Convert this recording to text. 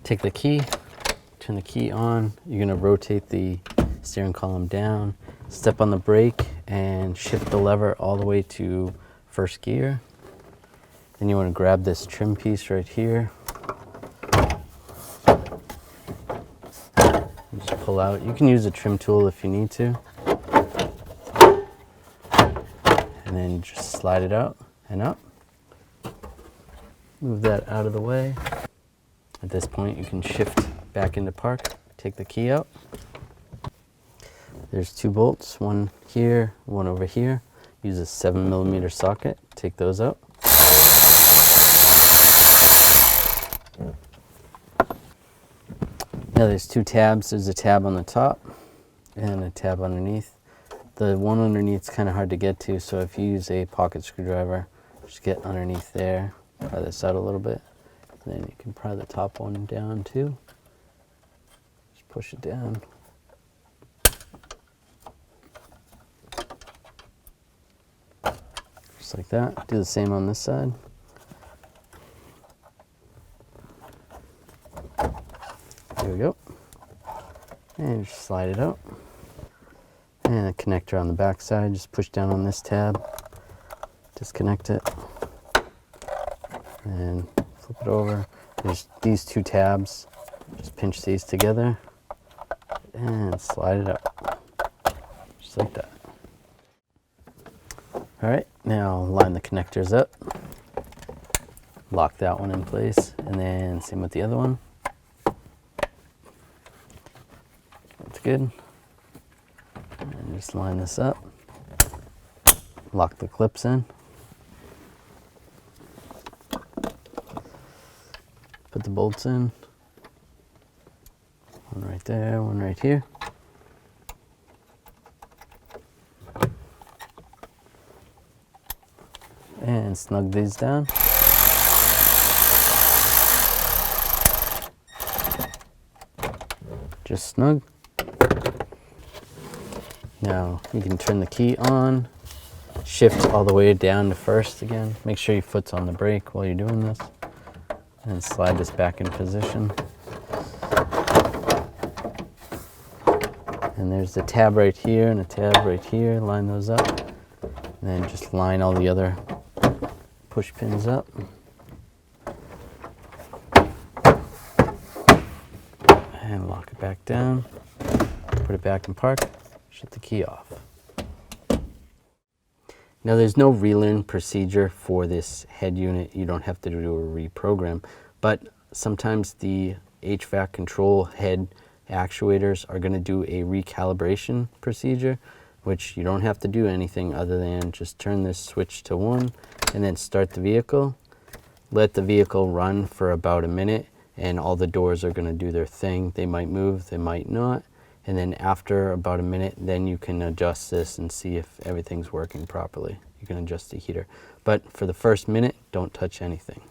Take the key, turn the key on. You're going to rotate the steering column down, step on the brake, and shift the lever all the way to first gear. Then you want to grab this trim piece right here. Just pull out. You can use a trim tool if you need to. And then just slide it out and up. Move that out of the way. At this point, you can shift back into park. Take the key out. There's 2 bolts, one here, one over here. Use a 7mm socket. Take those out. Now there's 2 tabs. There's a tab on the top and a tab underneath. The one underneath is kind of hard to get to, so if you use a pocket screwdriver, just get underneath there, pry this out a little bit, and then you can pry the top one down too. Just push it down. Just like that. Do the same on this side. There we go. And just slide it out. And a connector on the back side. Just push down on this tab. Disconnect it. And flip it over. There's these 2 tabs. Just pinch these together. And slide it out. Just like that. Alright, now line the connectors up. Lock that one in place. And then same with the other one. That's good. And just line this up. Lock the clips in. Put the bolts in. One right there, one right here. And snug these down. Just snug. Now you can turn the key on, shift all the way down to first again. Make sure your foot's on the brake while you're doing this. And slide this back in position. And there's the tab right here and a tab right here. Line those up. And then just line all the other push pins up. And lock it back down. Put it back in park. Shut the key off. Now there's no relearn procedure for this head unit. You don't have to do a reprogram, but sometimes the HVAC control head actuators are going to do a recalibration procedure, which you don't have to do anything other than just turn this switch to 1 and then start the vehicle. Let the vehicle run for about a minute and all the doors are going to do their thing. They might move, they might not. And then after about a minute, then you can adjust this and see if everything's working properly. You can adjust the heater. But for the first minute, don't touch anything.